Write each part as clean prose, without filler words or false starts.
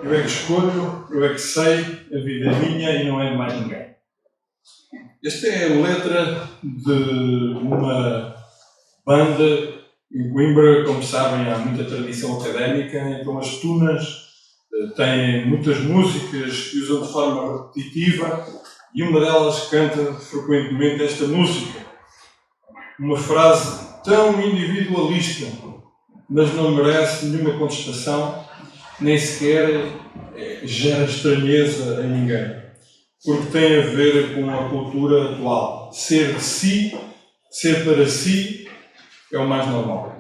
eu é que escolho, eu é que sei, a vida é minha e não é de mais ninguém. Esta é a letra de uma banda em Coimbra. Como sabem, há muita tradição académica, então as tunas têm muitas músicas que usam de forma repetitiva e uma delas canta frequentemente esta música. Uma frase tão individualista, mas não merece nenhuma contestação, nem sequer gera estranheza a ninguém, porque tem a ver com a cultura atual. Ser de si, ser para si, é o mais normal.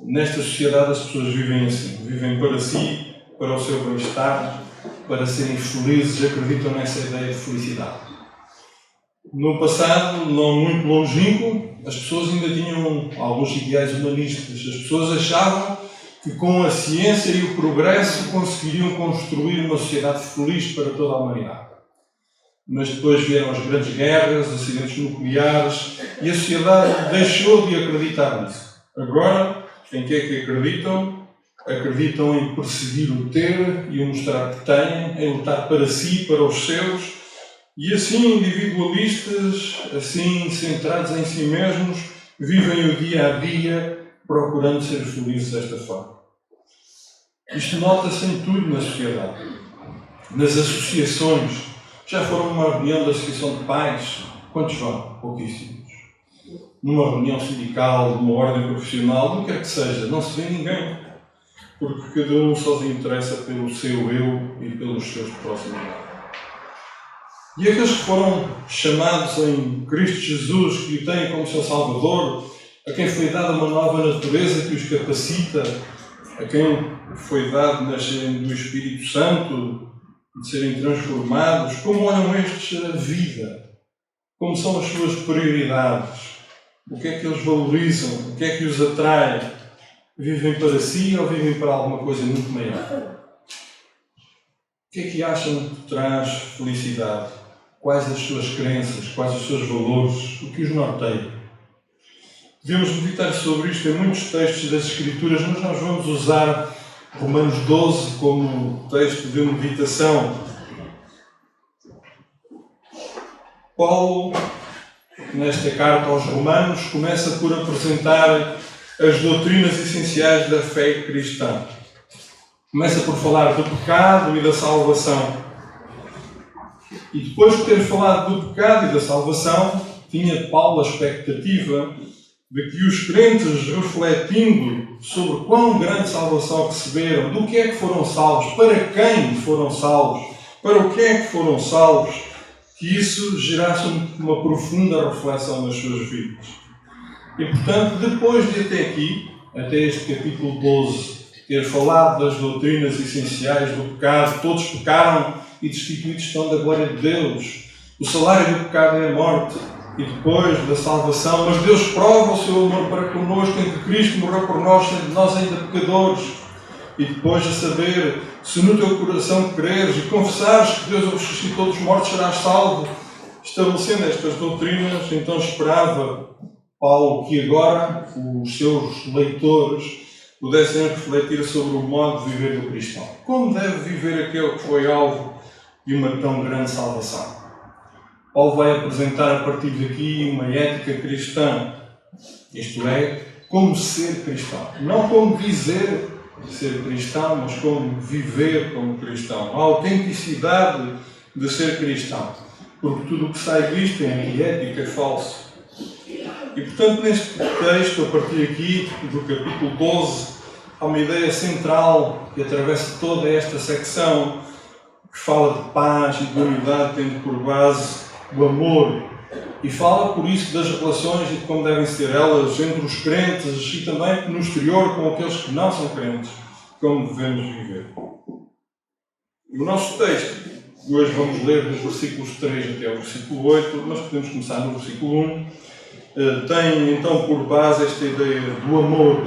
Nesta sociedade as pessoas vivem assim, vivem para si, para o seu bem-estar, para serem felizes, acreditam nessa ideia de felicidade. No passado, não muito longínquo, as pessoas ainda tinham alguns ideais humanistas. As pessoas achavam que com a ciência e o progresso conseguiriam construir uma sociedade feliz para toda a humanidade. Mas depois vieram as grandes guerras, acidentes nucleares, e a sociedade deixou de acreditar nisso. Agora, em que é que acreditam? Acreditam em perseguir o ter e o mostrar que têm, em lutar para si, para os seus, e assim individualistas, assim centrados em si mesmos, vivem o dia a dia procurando ser felizes desta forma. Isto nota-se em tudo na sociedade. Nas associações. Já foram numa reunião da Associação de Pais? Quantos vão? Pouquíssimos. Numa reunião sindical, de uma ordem profissional, não quer que seja, não se vê ninguém. Porque cada um só se interessa pelo seu eu e pelos seus próximos. E aqueles que foram chamados em Cristo Jesus, que o têm como seu Salvador, a quem foi dada uma nova natureza que os capacita, a quem foi dado nascer do Espírito Santo, de serem transformados, como olham estes a vida? Como são as suas prioridades? O que é que eles valorizam? O que é que os atrai? Vivem para si ou vivem para alguma coisa muito maior? O que é que acham que traz felicidade? Quais as suas crenças? Quais os seus valores? O que os norteia? Devemos meditar sobre isto em muitos textos das Escrituras, mas nós vamos usar Romanos 12 como texto de meditação. Paulo, nesta carta aos Romanos, começa por apresentar as doutrinas essenciais da fé cristã. Começa por falar do pecado e da salvação. E depois de ter falado do pecado e da salvação, tinha Paulo a expectativa de que os crentes, refletindo sobre quão grande salvação receberam, do que é que foram salvos, para quem foram salvos, para o que é que foram salvos, que isso gerasse uma profunda reflexão nas suas vidas. E, portanto, depois de até aqui, até este capítulo 12, ter falado das doutrinas essenciais do pecado, todos pecaram e destituídos estão da glória de Deus. O salário do pecado é a morte. E depois da salvação, mas Deus prova o seu amor para connosco em que Cristo morreu por nós, sendo nós ainda pecadores. E depois a saber, se no teu coração creres e confessares que Deus o ressuscitou dos mortos, serás salvo. Estabelecendo estas doutrinas, então esperava Paulo que agora os seus leitores pudessem refletir sobre o modo de viver do cristão. Como deve viver aquele que foi alvo de uma tão grande salvação? Paulo vai apresentar a partir daqui uma ética cristã, isto é, como ser cristão. Não como dizer ser cristão, mas como viver como cristão. A autenticidade de ser cristão. Porque tudo o que sai disto é antiético, é falso. E portanto, neste texto, a partir aqui do capítulo 12, há uma ideia central que atravessa toda esta secção, que fala de paz e de unidade, tendo por base o amor, e fala por isso das relações e de como devem ser elas entre os crentes e também no exterior com aqueles que não são crentes, como devemos viver. O nosso texto, hoje vamos ler dos versículos 3 até ao versículo 8, mas podemos começar no versículo 1, tem então por base esta ideia do amor,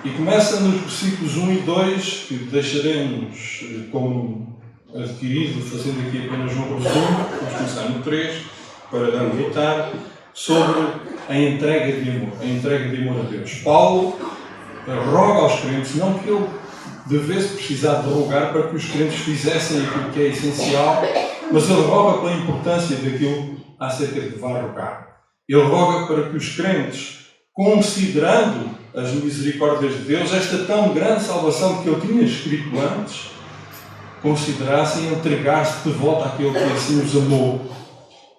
e começa nos versículos 1 e 2, que deixaremos como adquirido, fazendo aqui apenas um resumo. Vamos começar no 3, para meditar sobre a entrega de amor a Deus. Paulo roga aos crentes, não que ele de vez precisar de rogar para que os crentes fizessem aquilo que é essencial, mas ele roga pela importância daquilo acerca de que vai rogar. Ele roga para que os crentes, considerando as misericórdias de Deus, esta tão grande salvação que ele tinha escrito antes, considerassem entregar-se de volta àquele que assim os amou,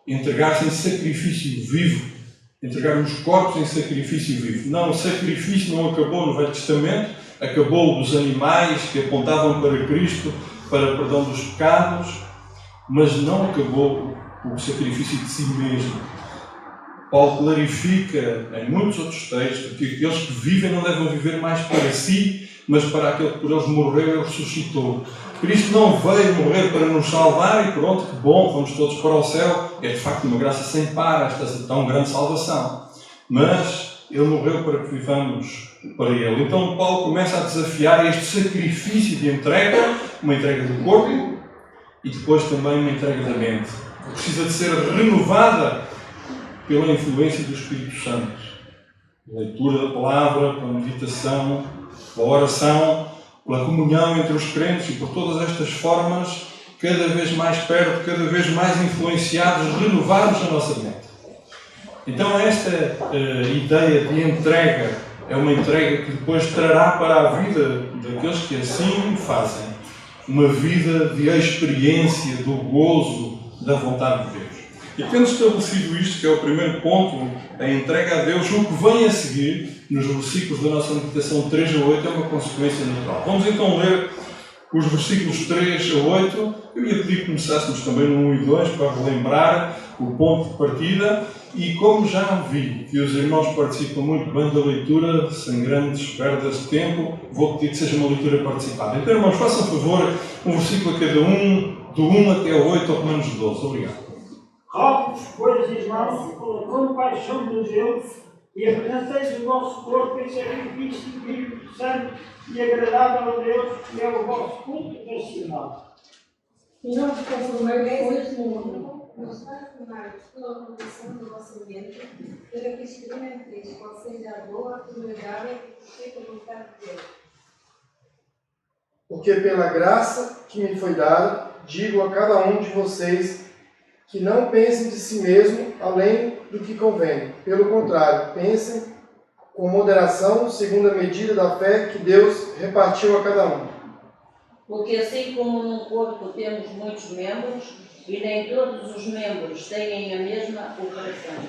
entregar-se em sacrifício vivo, entregar os corpos em sacrifício vivo. Não, o sacrifício não acabou no Velho Testamento, acabou dos animais que apontavam para Cristo, para o perdão dos pecados, mas não acabou o sacrifício de si mesmo. Paulo clarifica em muitos outros textos que aqueles que vivem não devem viver mais para si, mas para aquele que por eles morreu e ressuscitou. Cristo não veio morrer para nos salvar e pronto, que bom, vamos todos para o céu. É de facto uma graça sem par esta tão grande salvação. Mas Ele morreu para que vivamos para Ele. Então Paulo começa a desafiar este sacrifício de entrega, uma entrega do corpo e depois também uma entrega da mente. Precisa de ser renovada pela influência do Espírito Santo. A leitura da palavra, pela meditação, pela oração, pela comunhão entre os crentes e por todas estas formas, cada vez mais perto, cada vez mais influenciados, renovarmos a nossa mente. Então esta ideia de entrega é uma entrega que depois trará para a vida daqueles que assim fazem uma vida de experiência do gozo da vontade de Deus. E tendo estabelecido isto, que é o primeiro ponto, a entrega a Deus, o que vem a seguir, nos versículos da nossa meditação 3 a 8, é uma consequência natural. Vamos então ler os versículos 3 a 8. Eu ia pedir que começássemos também no 1 e 2 para relembrar o ponto de partida. E como já vi que os irmãos participam muito bem da leitura, sem grandes perdas de tempo, vou pedir que seja uma leitura participada. Então, irmãos, façam favor, um versículo a cada um, do 1 até o 8, ou Romanos 12. Obrigado. Rogo-vos, pois, irmãos, pela compaixão de Deus, e apresenteis o vosso corpo em sacrifício vivo, santo e agradável a Deus, que é o vosso culto racional. E não vos conformeis com este mundo, mas transformai-vos pela renovação da vossa mente, para que experimenteis qual seja a boa, agradável e perfeita vontade de Deus. Porque pela graça que me foi dada, digo a cada um de vocês que não pensem de si mesmo além do que convém. Pelo contrário, pensem com moderação, segundo a medida da fé que Deus repartiu a cada um. Porque assim como num corpo temos muitos membros, e nem todos os membros têm a mesma operação.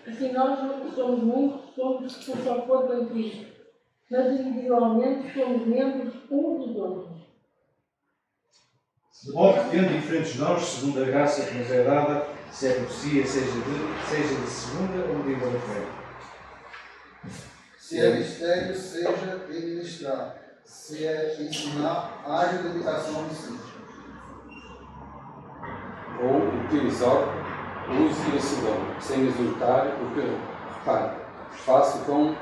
Assim nós não somos muitos, somos só corpo em Cristo, mas individualmente somos membros uns dos outros. De modo que, tendo diferentes dons, segundo a graça que nos é dada, se é profecia, seja de segunda ou medida da fé. Se é mistério, seja de ministrar. Se é ensinar, haja dedicação ao ensino. Ou o que exorta, use esse dom, sem exultar o que repara. Faça com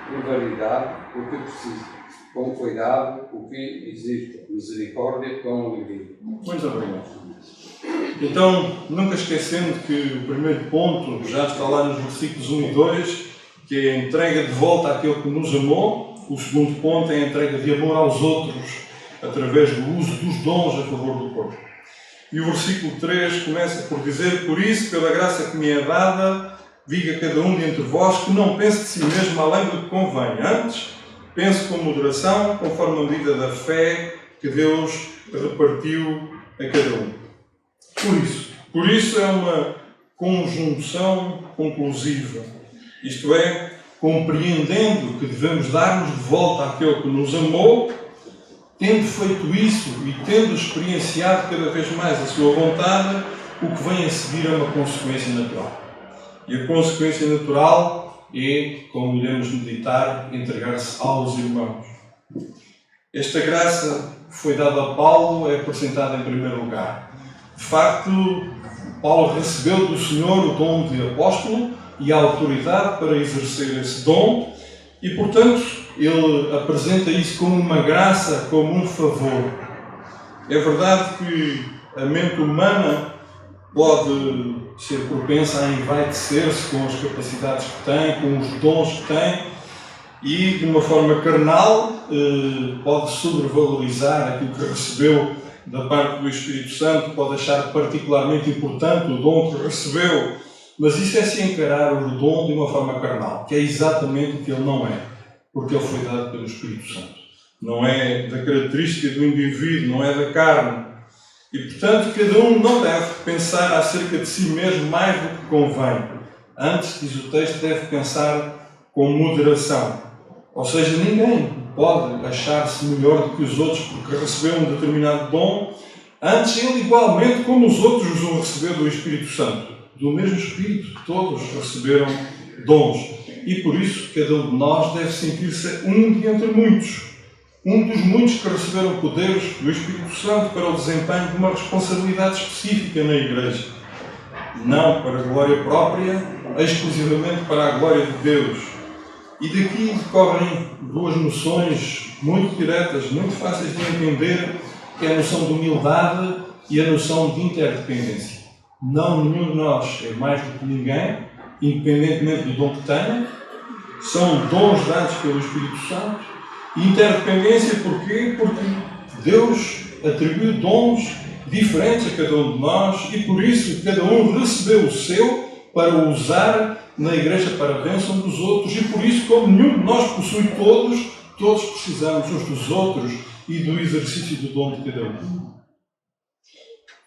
liberalidade o que precisa, com cuidado o que existe, misericórdia com alívio. Muito obrigado. Então, nunca esquecendo que o primeiro ponto já está lá nos versículos 1 e 2, que é a entrega de volta àquele que nos amou. O segundo ponto é a entrega de amor aos outros, através do uso dos dons a favor do corpo. E o versículo 3 começa por dizer: por isso, pela graça que me é dada, diga a cada um de entre vós que não pense de si mesmo além do que convém. Antes, pense com moderação, conforme a medida da fé que Deus repartiu a cada um. Por isso é uma conjunção conclusiva. Isto é, compreendendo que devemos dar-nos de volta àquele que nos amou, tendo feito isso e tendo experienciado cada vez mais a sua vontade, o que vem a seguir é uma consequência natural. E a consequência natural é, como iremos meditar, entregar-se aos irmãos. Esta graça que foi dada a Paulo é apresentada em primeiro lugar. De facto, Paulo recebeu do Senhor o dom de apóstolo e a autoridade para exercer esse dom e, portanto, ele apresenta isso como uma graça, como um favor. É verdade que a mente humana pode ser propensa a envaidecer-se com as capacidades que tem, com os dons que tem, e, de uma forma carnal, pode sobrevalorizar aquilo que recebeu da parte do Espírito Santo, pode achar particularmente importante o dom que recebeu, mas isso é se encarar o dom de uma forma carnal, que é exatamente o que ele não é, porque ele foi dado pelo Espírito Santo. Não é da característica do indivíduo, não é da carne. E, portanto, cada um não deve pensar acerca de si mesmo mais do que convém. Antes, diz o texto, deve pensar com moderação. Ou seja, ninguém pode achar-se melhor do que os outros porque recebeu um determinado dom. Antes, ele igualmente, como os outros, os vão receber do Espírito Santo. Do mesmo Espírito, todos receberam dons. E, por isso, cada um de nós deve sentir-se um de entre muitos. Um dos muitos que receberam poderes do Espírito Santo para o desempenho de uma responsabilidade específica na Igreja. Não para a glória própria, exclusivamente para a glória de Deus. E daqui decorrem duas noções muito diretas, muito fáceis de entender, que é a noção de humildade e a noção de interdependência. Não, nenhum de nós é mais do que ninguém, independentemente do dom que tenha. São dons dados pelo Espírito Santo. Interdependência porquê? Porque Deus atribuiu dons diferentes a cada um de nós e por isso cada um recebeu o seu para o usar na Igreja para a bênção dos outros e por isso, como nenhum de nós possui todos precisamos uns dos outros e do exercício do dom de cada um.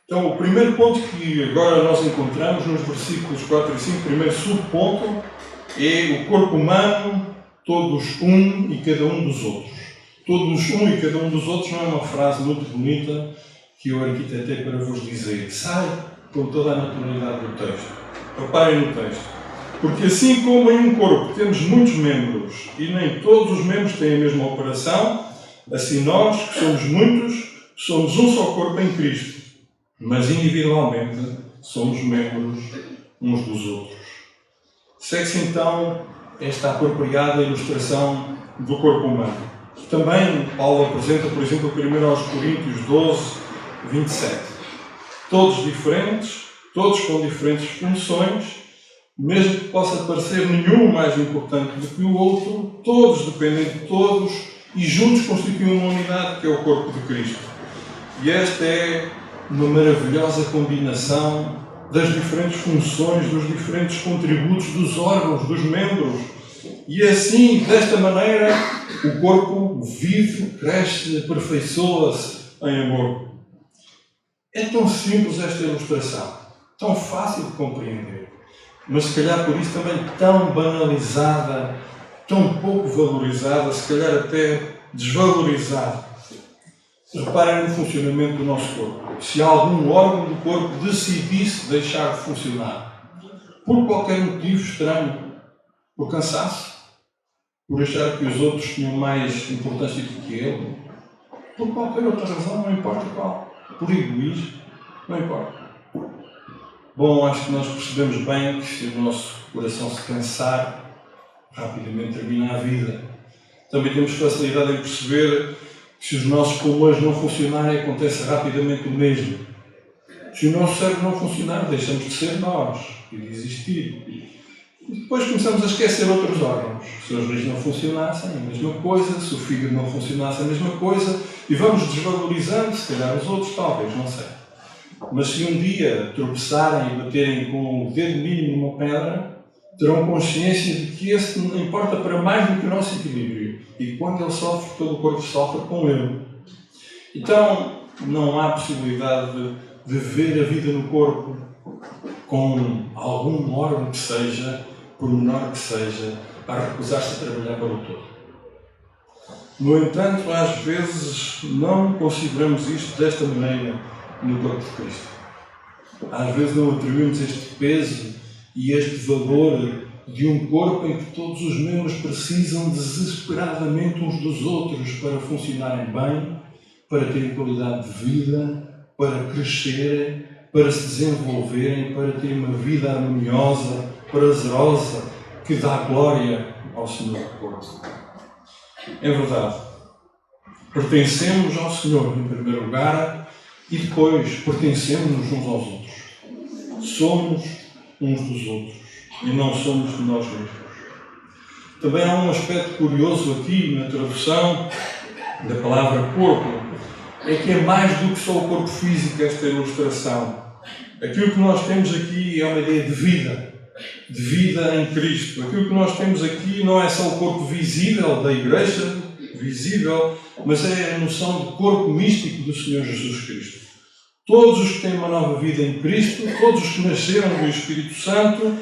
Então, o primeiro ponto que agora nós encontramos nos versículos 4 e 5, primeiro subponto, é o corpo humano, todos um e cada um dos outros. Todos um e cada um dos outros não é uma frase muito bonita que eu arquitetei para vos dizer. Sai com toda a naturalidade do texto. Reparem no texto. Porque assim como em um corpo temos muitos membros e nem todos os membros têm a mesma operação, assim nós, que somos muitos, somos um só corpo em Cristo. Mas individualmente somos membros uns dos outros. Segue-se então esta apropriada ilustração do corpo humano. Também Paulo apresenta, por exemplo, 1 aos Coríntios 12, 27. Todos diferentes, todos com diferentes funções, mesmo que possa parecer nenhum mais importante do que o outro, todos dependem de todos e juntos constituem uma unidade que é o corpo de Cristo. E esta é uma maravilhosa combinação das diferentes funções, dos diferentes contributos dos órgãos, dos membros. E assim, desta maneira, o corpo vive, cresce, aperfeiçoa-se em amor. É tão simples esta ilustração, tão fácil de compreender, mas se calhar por isso também tão banalizada, tão pouco valorizada, se calhar até desvalorizada. Reparem no funcionamento do nosso corpo. Se algum órgão do corpo decidisse deixar de funcionar, por qualquer motivo estranho, por cansaço, por achar que os outros tinham mais importância do que ele, por qualquer outra razão, não importa qual, por egoísmo, não importa. Bom, acho que nós percebemos bem que se o nosso coração se cansar, rapidamente termina a vida. Também temos facilidade em perceber que se os nossos pulmões não funcionarem, acontece rapidamente o mesmo. Se o nosso cérebro não funcionar, deixamos de ser nós e de existir. E depois começamos a esquecer outros órgãos. Se os rins não funcionassem, a mesma coisa. Se o fígado não funcionasse, a mesma coisa. E vamos desvalorizando, se calhar, os outros, talvez, não sei. Mas se um dia tropeçarem e baterem com o dedo mínimo numa pedra, terão consciência de que esse não importa para mais do que o nosso equilíbrio. E quando ele sofre, todo o corpo sofre com ele. Então, não há possibilidade de ver a vida no corpo com algum órgão que seja, por menor que seja, a recusar-se a trabalhar para o todo. No entanto, às vezes não consideramos isto desta maneira no corpo de Cristo. Às vezes não atribuímos este peso e este valor de um corpo em que todos os membros precisam desesperadamente uns dos outros para funcionarem bem, para terem qualidade de vida, para crescerem, para se desenvolverem, para terem uma vida harmoniosa, prazerosa, que dá glória ao Senhor do corpo. É verdade. Pertencemos ao Senhor, em primeiro lugar, e depois pertencemos uns aos outros. Somos uns dos outros e não somos de nós mesmos. também há um aspecto curioso aqui na tradução da palavra corpo, é que é mais do que só o corpo físico esta ilustração. Aquilo que nós temos aqui é uma ideia de vida em Cristo. Aquilo que nós temos aqui não é só o corpo visível da Igreja, visível, mas é a noção de corpo místico do Senhor Jesus Cristo. Todos os que têm uma nova vida em Cristo, todos os que nasceram do Espírito Santo,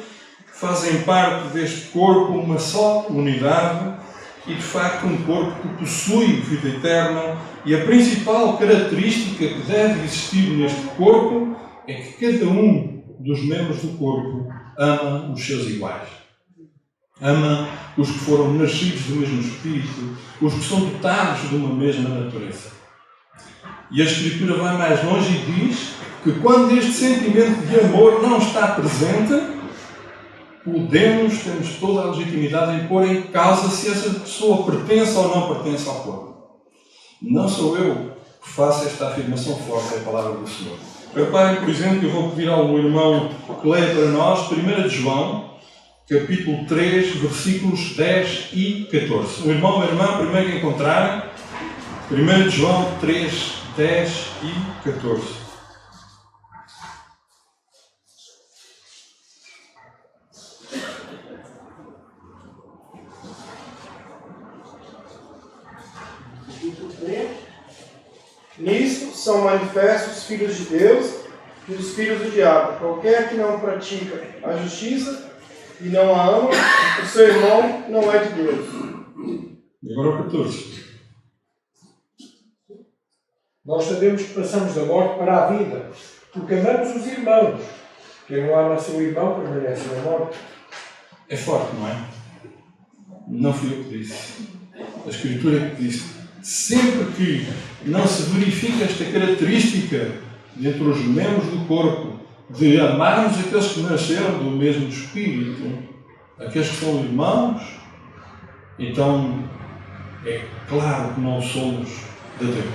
fazem parte deste corpo, uma só unidade, e de facto um corpo que possui vida eterna. E a principal característica que deve existir neste corpo é que cada um dos membros do corpo ama os seus iguais. Ama os que foram nascidos do mesmo Espírito, os que são dotados de uma mesma natureza. E a Escritura vai mais longe e diz que quando este sentimento de amor não está presente, temos toda a legitimidade em pôr em causa se essa pessoa pertence ou não pertence ao corpo. Não sou eu que faço esta afirmação forte, é a palavra do Senhor. Reparem, por exemplo, que eu vou pedir ao meu irmão que leia para nós 1 de João, capítulo 3, versículos 10 e 14. O irmão ou a irmã, primeiro que encontrarem, 1 de João 3, 10 e 14. Nisso são manifestos os filhos de Deus e os filhos do diabo. Qualquer que não pratica a justiça e não a ama, o seu irmão não é de Deus. E agora o 14. Nós sabemos que passamos da morte para a vida, porque amamos os irmãos. Quem não ama seu irmão permanece na morte. É forte, não é? Não fui eu que disse. A Escritura que disse. Sempre que não se verifica esta característica entre os membros do corpo, de amarmos aqueles que nasceram do mesmo Espírito, aqueles que são irmãos, então é claro que não somos de Deus.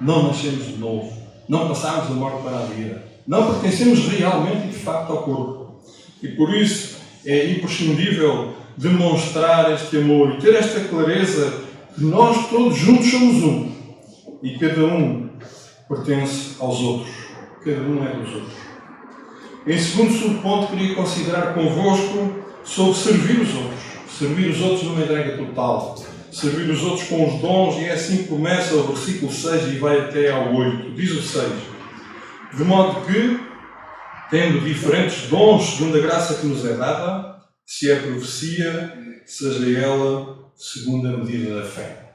Não nascemos de novo. Não passamos da morte para a vida. Não pertencemos realmente e de facto ao corpo. E por isso é imprescindível demonstrar este amor e ter esta clareza que nós todos juntos somos um. E cada um pertence aos outros. Cada um é dos outros. Em segundo subponto, queria considerar convosco sobre servir os outros. Servir os outros numa entrega total. Servir os outros com os dons, e é assim que começa o versículo 6 e vai até ao 8. Diz o 6. De modo que, tendo diferentes dons segundo a graça que nos é dada, se é profecia, seja ela segundo a medida da fé.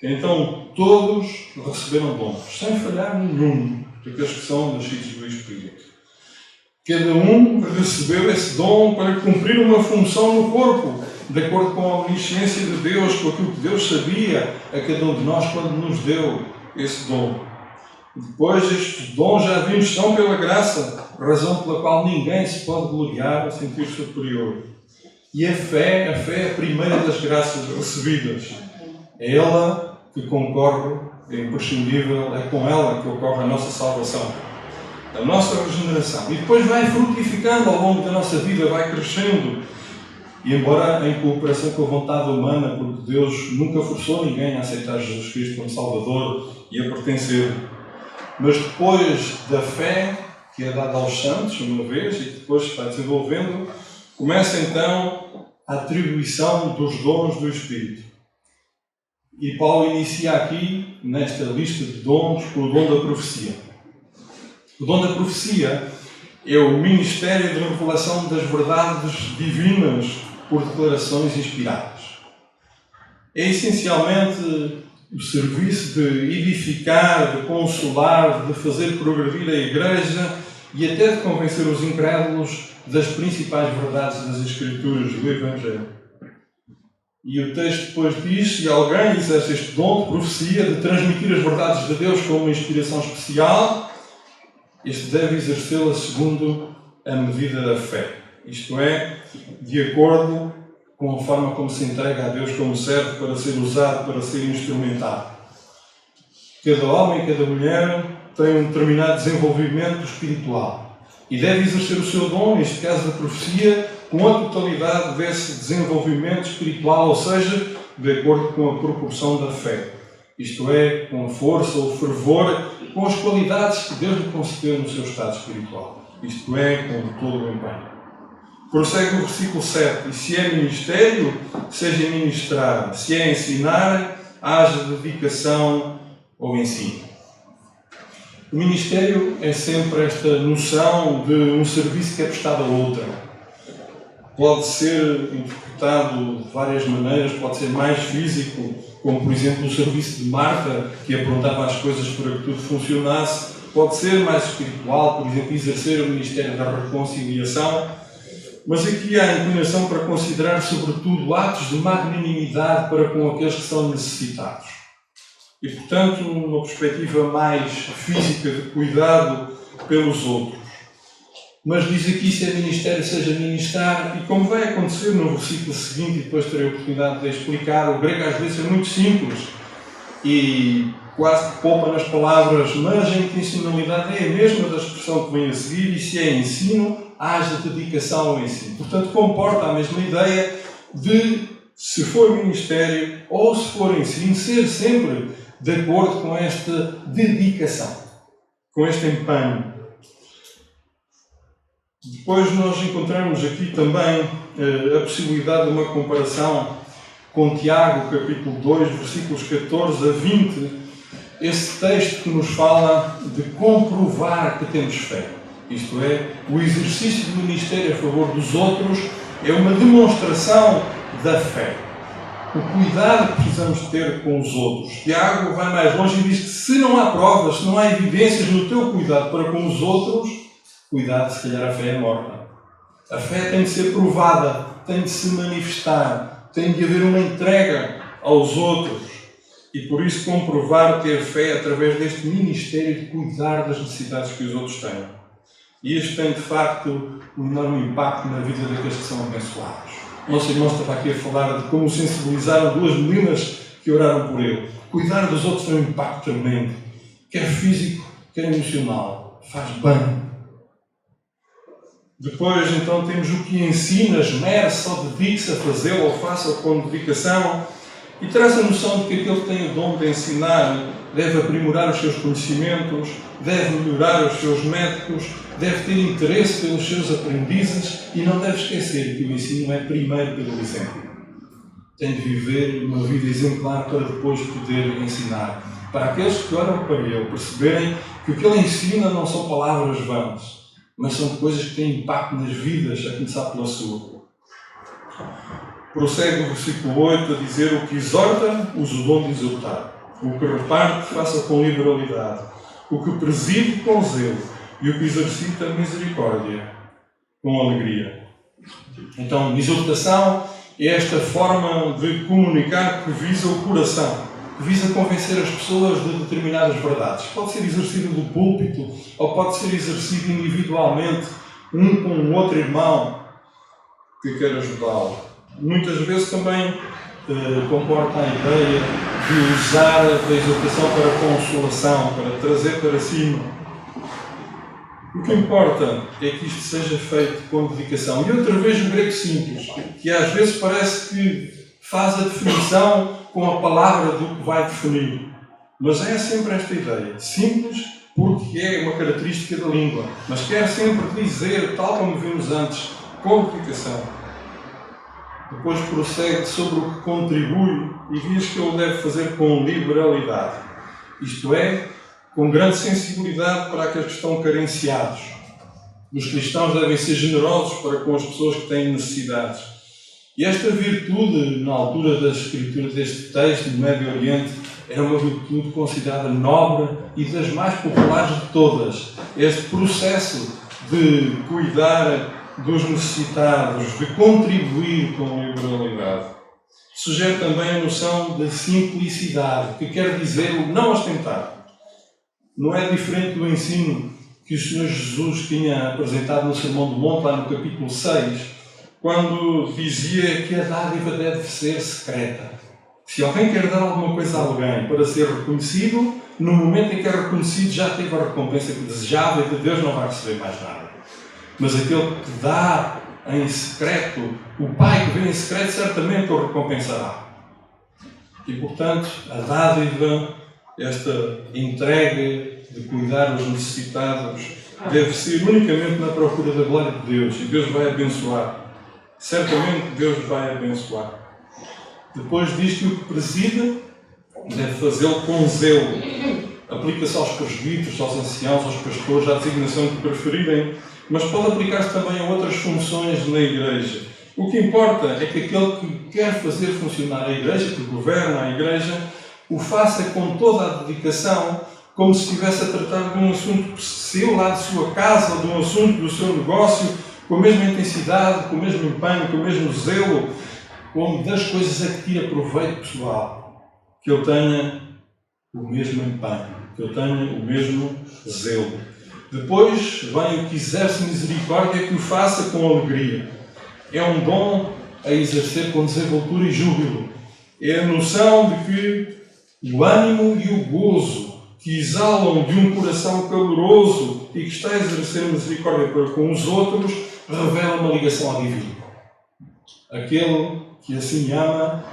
Então, todos receberam dons, sem falhar nenhum, daqueles que são nascidos do Espírito. Cada um recebeu esse dom para cumprir uma função no corpo, de acordo com a omnisciência de Deus, com aquilo que Deus sabia a cada um de nós quando nos deu esse dom. Depois, estes dons já vimos são pela graça, razão pela qual ninguém se pode gloriar ou sentir superior. E a fé é a primeira das graças recebidas. É ela que concorre, é imprescindível, é com ela que ocorre a nossa salvação, a nossa regeneração. E depois vai frutificando ao longo da nossa vida, vai crescendo. E embora em cooperação com a vontade humana, porque Deus nunca forçou ninguém a aceitar Jesus Cristo como Salvador e a pertencer. Mas depois da fé, que é dada aos santos, uma vez, e que depois se vai desenvolvendo, começa então a atribuição dos dons do Espírito. E Paulo inicia aqui, nesta lista de dons, com o dom da profecia. O dom da profecia é o ministério de revelação das verdades divinas por declarações inspiradas. É essencialmente o serviço de edificar, de consolar, de fazer progredir a Igreja e até de convencer os incrédulos das principais verdades das Escrituras do Evangelho. E o texto depois diz, se alguém exerce este dom de profecia, de transmitir as verdades de Deus com uma inspiração especial, este deve exercê-la segundo a medida da fé. Isto é, de acordo com a forma como se entrega a Deus como servo para ser usado, para ser instrumentado. Cada homem e cada mulher tem um determinado desenvolvimento espiritual e deve exercer o seu dom, neste caso da profecia, com a totalidade desse desenvolvimento espiritual, ou seja, de acordo com a proporção da fé. Isto é, com a força, o fervor, com as qualidades que Deus lhe concedeu no seu estado espiritual. Isto é, com todo o empenho. Prossegue o versículo 7. E se é ministério, seja ministrar. Se é ensinar, haja dedicação ao ensino. O ministério é sempre esta noção de um serviço que é prestado a outra. Pode ser interpretado de várias maneiras, pode ser mais físico, como por exemplo o serviço de Marta, que aprontava as coisas para que tudo funcionasse. Pode ser mais espiritual, por exemplo, exercer o ministério da reconciliação. Mas aqui há a inclinação para considerar, sobretudo, atos de magnanimidade para com aqueles que são necessitados. E, portanto, uma perspectiva mais física de cuidado pelos outros. Mas diz aqui se é ministério, seja ministrar, e como vai acontecer no versículo seguinte, e depois terei a oportunidade de explicar, o grego às vezes é muito simples e quase que poupa nas palavras, mas a intencionalidade é a mesma da expressão que vem a seguir, e se é ensino, haja dedicação ao ensino. Portanto, comporta a mesma ideia de, se for ministério ou se for ensino, ser sempre de acordo com esta dedicação, com este empenho. Depois nós encontramos aqui também a possibilidade de uma comparação com Tiago, capítulo 2, versículos 14 a 20, esse texto que nos fala de comprovar que temos fé. Isto é, o exercício do ministério a favor dos outros é uma demonstração da fé. O cuidado que precisamos ter com os outros. Tiago vai mais longe e diz que se não há provas, se não há evidências no teu cuidado para com os outros, cuidado, se calhar a fé é morta. A fé tem de ser provada, tem de se manifestar, tem de haver uma entrega aos outros. E por isso comprovar ter fé através deste ministério de cuidar das necessidades que os outros têm. E isto tem, de facto, um enorme impacto na vida daqueles que são abençoados. O nosso irmão estava aqui a falar de como sensibilizaram duas meninas que oraram por ele. Cuidar dos outros tem um impacto tremendo, quer físico, quer emocional. Faz bem. Depois, então, temos o que ensina, esmere-se ou dedique-se a fazê-lo ou faça com dedicação. E traz a noção de que aquele que tem o dom de ensinar deve aprimorar os seus conhecimentos, deve melhorar os seus métodos, deve ter interesse pelos seus aprendizes e não deve esquecer que o ensino é primeiro pelo exemplo. Tem de viver uma vida exemplar para depois poder ensinar. Para aqueles que olham para ele, perceberem que o que ele ensina não são palavras vãs, mas são coisas que têm impacto nas vidas, a começar pela sua. Prossegue o versículo 8 a dizer: o que exorta, use o dom de exortar. O que reparte, faça com liberalidade. O que preside, com zelo. E o que exercita, misericórdia, com alegria. Então, exortação é esta forma de comunicar que visa o coração, que visa convencer as pessoas de determinadas verdades. Pode ser exercido do púlpito, ou pode ser exercido individualmente, um com o outro irmão que quer ajudá-lo. Muitas vezes também comporta a ideia de usar a exortação para consolação, para trazer para cima. O que importa é que isto seja feito com dedicação. E outra vez o grego simples, que às vezes parece que faz a definição com a palavra do que vai definir. Mas é sempre esta ideia. Simples porque é uma característica da língua. Mas quer sempre dizer, tal como vimos antes, com dedicação. Depois prossegue sobre o que contribui e diz que ele deve fazer com liberalidade. Isto é, com grande sensibilidade para aqueles que estão carenciados. Os cristãos devem ser generosos para com as pessoas que têm necessidades. E esta virtude, na altura da escritura deste texto do Médio Oriente, era uma virtude considerada nobre e das mais populares de todas. Este processo de cuidar dos necessitados, de contribuir com liberalidade. Sugere também a noção de simplicidade, que quer dizer o não ostentar. Não é diferente do ensino que o Senhor Jesus tinha apresentado no Sermão do Monte, lá no capítulo 6, quando dizia que a dádiva deve ser secreta. Se alguém quer dar alguma coisa a alguém para ser reconhecido, no momento em que é reconhecido já teve a recompensa que desejava e de Deus não vai receber mais nada. Mas aquele que dá em secreto, o Pai que vê em secreto certamente o recompensará. E, portanto, a dádiva, esta entrega de cuidar dos necessitados, deve ser unicamente na procura da glória de Deus. E Deus vai abençoar. Certamente Deus vai abençoar. Depois diz que o que preside deve fazê-lo com zelo. Aplica-se aos presbíteros, aos anciãos, aos pastores, à designação que preferirem, mas pode aplicar-se também a outras funções na Igreja. O que importa é que aquele que quer fazer funcionar a Igreja, que governa a Igreja, o faça com toda a dedicação, como se estivesse a tratar de um assunto seu, lá de sua casa, ou de um assunto do seu negócio, com a mesma intensidade, com o mesmo empenho, com o mesmo zelo, como das coisas a que tira proveito pessoal. Que eu tenha o mesmo empenho, que eu tenha o mesmo zelo. Depois vem o que exerce misericórdia, que o faça com alegria. É um dom a exercer com desenvoltura e júbilo. É a noção de que o ânimo e o gozo que exalam de um coração caloroso e que está a exercer misericórdia para com os outros, revela uma ligação ao divino. Aquele que assim ama,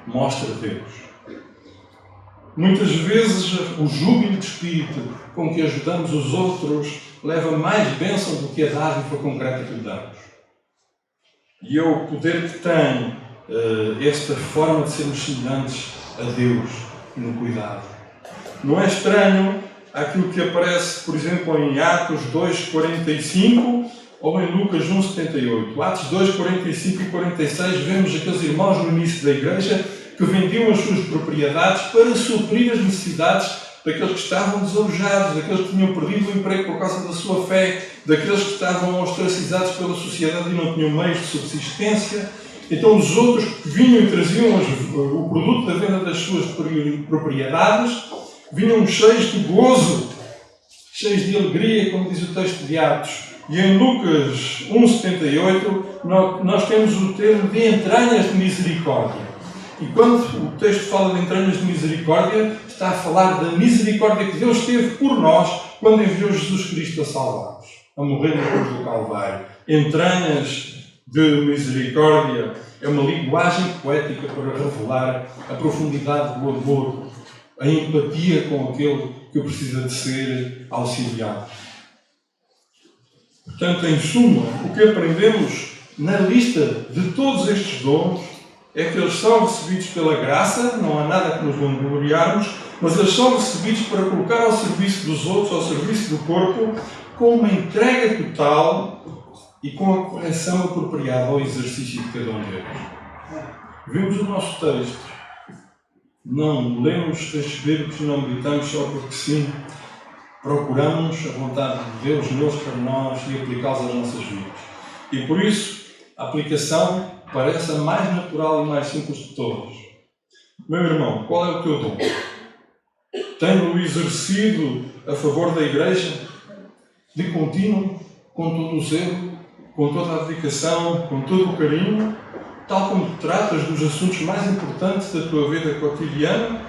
mostra Deus. Muitas vezes o júbilo de espírito com que ajudamos os outros leva mais bênção do que a dádiva concreta que lhe damos. E é o poder que tem esta forma de sermos semelhantes a Deus no cuidado. Não é estranho aquilo que aparece, por exemplo, em Atos 2:45 ou em Lucas 1:78. Atos 2:45 e 46, vemos aqueles irmãos no início da igreja que vendiam as suas propriedades para suprir as necessidades daqueles que estavam desalojados, daqueles que tinham perdido o emprego por causa da sua fé, daqueles que estavam ostracizados pela sociedade e não tinham meios de subsistência. Então os outros que vinham e traziam o produto da venda das suas propriedades, vinham cheios de gozo, cheios de alegria, como diz o texto de Atos. E em Lucas 1:78 nós temos o termo de entranhas de misericórdia. E quando o texto fala de entranhas de misericórdia, está a falar da misericórdia que Deus teve por nós quando enviou Jesus Cristo a salvar-nos, a morrer na cruz do Calvário. Entranhas de misericórdia é uma linguagem poética para revelar a profundidade do amor, a empatia com aquele que precisa de ser auxiliado. Portanto, em suma, o que aprendemos na lista de todos estes dons é que eles são recebidos pela graça, não há nada que nos vangloriarmos, mas eles são recebidos para colocar ao serviço dos outros, ao serviço do corpo, com uma entrega total e com a correção apropriada ao exercício de cada um deles. Vimos o nosso texto. Não lemos textos bíblicos e não meditamos só porque sim. Procuramos a vontade de Deus neles para nós e aplicá-los às nossas vidas. E por isso, a aplicação parece a mais natural e mais simples de todas. Meu irmão, qual é o teu dom? Tenho-o exercido a favor da Igreja, de contínuo, com todo o zelo, com toda a dedicação, com todo o carinho, tal como tratas dos assuntos mais importantes da tua vida cotidiana?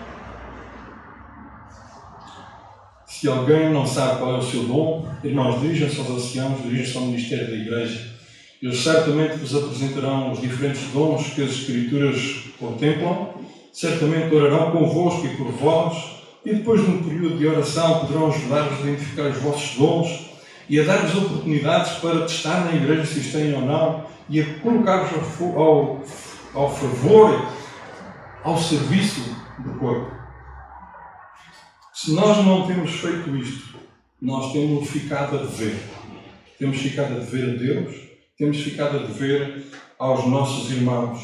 Se alguém não sabe qual é o seu dom, irmãos, dirijam-se aos anciãos, dirijam-se ao Ministério da Igreja. Eles certamente vos apresentarão os diferentes dons que as Escrituras contemplam, certamente orarão convosco e por vós, e depois de um período de oração poderão ajudar-vos a identificar os vossos dons e a dar-vos oportunidades para testar na Igreja se os têm ou não e a colocar-vos ao favor, ao serviço do corpo. Se nós não temos feito isto, nós temos ficado a dever. Temos ficado a dever a Deus, temos ficado a dever aos nossos irmãos.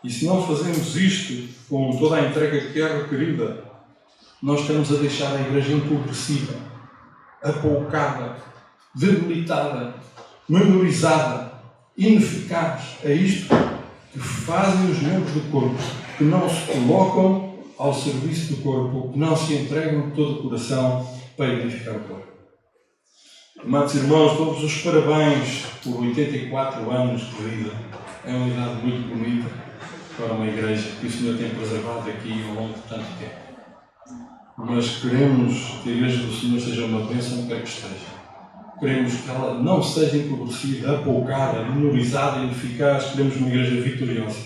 E se não fazemos isto com toda a entrega que é requerida, nós estamos a deixar a Igreja empobrecida, apoucada, debilitada, memorizada, ineficaz. É isto que fazem os membros do corpo, que não se colocam ao serviço do corpo, que não se entregam de todo o coração para edificar o corpo. Amados irmãos, dou-vos os parabéns por 84 anos de vida. É uma idade muito bonita para uma igreja que o Senhor tem preservado aqui ao longo de tanto tempo. Mas queremos que a Igreja do Senhor seja uma bênção onde quer que esteja. queremos que ela não seja empobrecida, apoucada, menorizada e ineficaz. Queremos uma igreja vitoriosa.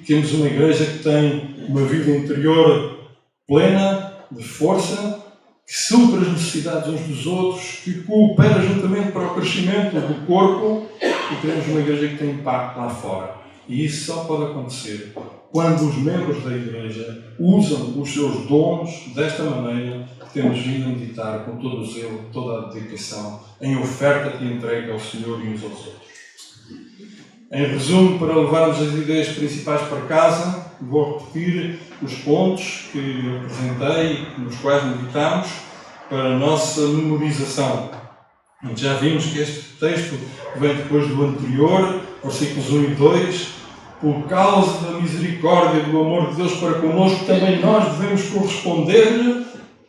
Queremos uma igreja que tem uma vida interior plena, de força, que supra as necessidades uns dos outros, que coopera juntamente para o crescimento do corpo, e queremos uma igreja que tem impacto lá fora. E isso só pode acontecer quando os membros da igreja usam os seus dons desta maneira que temos vindo a meditar com todo o zelo, toda a dedicação, em oferta e entrega ao Senhor e uns aos outros. Em resumo, para levarmos as ideias principais para casa, vou repetir os pontos que apresentei, nos quais meditamos, para a nossa memorização. Já vimos que este texto vem depois do anterior, versículos 1 e 2. Por causa da misericórdia e do amor de Deus para connosco, também nós devemos corresponder-lhe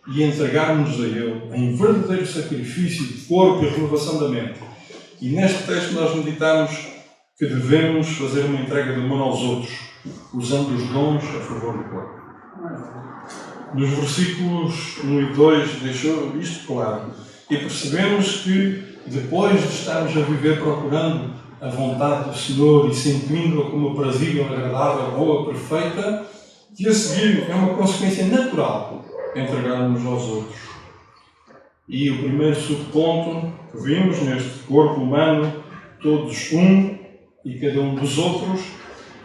e entregar-nos a Ele em verdadeiro sacrifício de corpo e renovação da mente. E neste texto nós meditamos que devemos fazer uma entrega de amor aos outros, usando os dons a favor do corpo. Nos versículos 1 e 2 deixou isto claro. E percebemos que, depois de estarmos a viver procurando a vontade do Senhor e sentindo-a como aprazível, agradável, boa, perfeita, que a seguir é uma consequência natural entregar-nos aos outros. E o primeiro subponto que vimos neste corpo humano, todos um e cada um dos outros,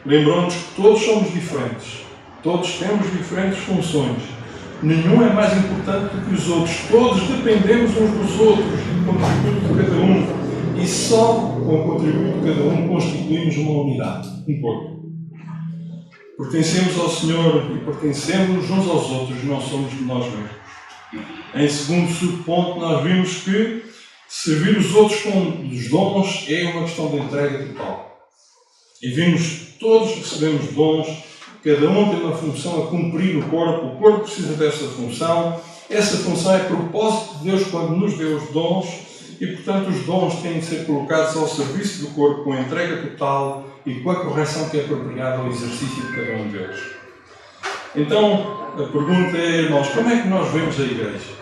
lembrou-nos que todos somos diferentes, todos temos diferentes funções, nenhum é mais importante do que os outros, todos dependemos uns dos outros, do contributo de cada um, e só com o contributo de cada um constituímos uma unidade, um corpo. Pertencemos ao Senhor e pertencemos uns aos outros, não somos de nós mesmos. Em segundo subponto, nós vimos que servir os outros com os dons é uma questão de entrega total. E vimos, todos recebemos dons, cada um tem uma função a cumprir no corpo, o corpo precisa dessa função, essa função é propósito de Deus quando nos deu os dons, e portanto os dons têm de ser colocados ao serviço do corpo com a entrega total e com a correção que é apropriada ao exercício de cada um deles. Então, a pergunta é, irmãos, como é que nós vemos a igreja?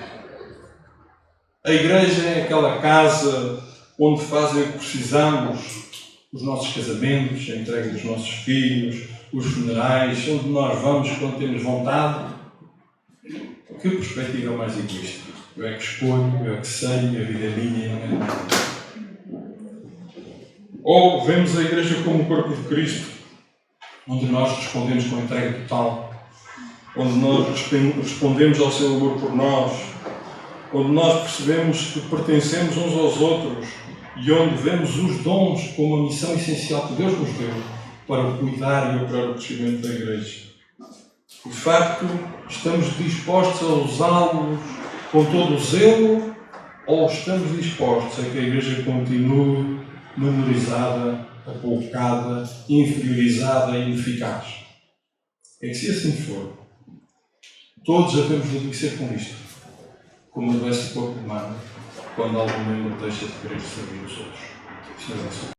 A igreja é aquela casa onde fazem o que precisamos, os nossos casamentos, a entrega dos nossos filhos, os funerais, onde nós vamos quando temos vontade. Que perspectiva mais egoísta? Eu é que escolho, eu é que sei, a vida é minha e não é minha. Ou vemos a igreja como o corpo de Cristo, onde nós respondemos com entrega total, onde nós respondemos ao seu amor por nós, onde nós percebemos que pertencemos uns aos outros e onde vemos os dons como uma missão essencial que Deus nos deu para cuidar e operar o crescimento da igreja. De facto, estamos dispostos a usá-los com todo o zelo ou estamos dispostos a que a igreja continue menorizada, apoucada, inferiorizada e ineficaz? É que se assim for, todos devemos adoecer com isto, como adoece o corpo humano quando algum membro deixa de querer servir os outros.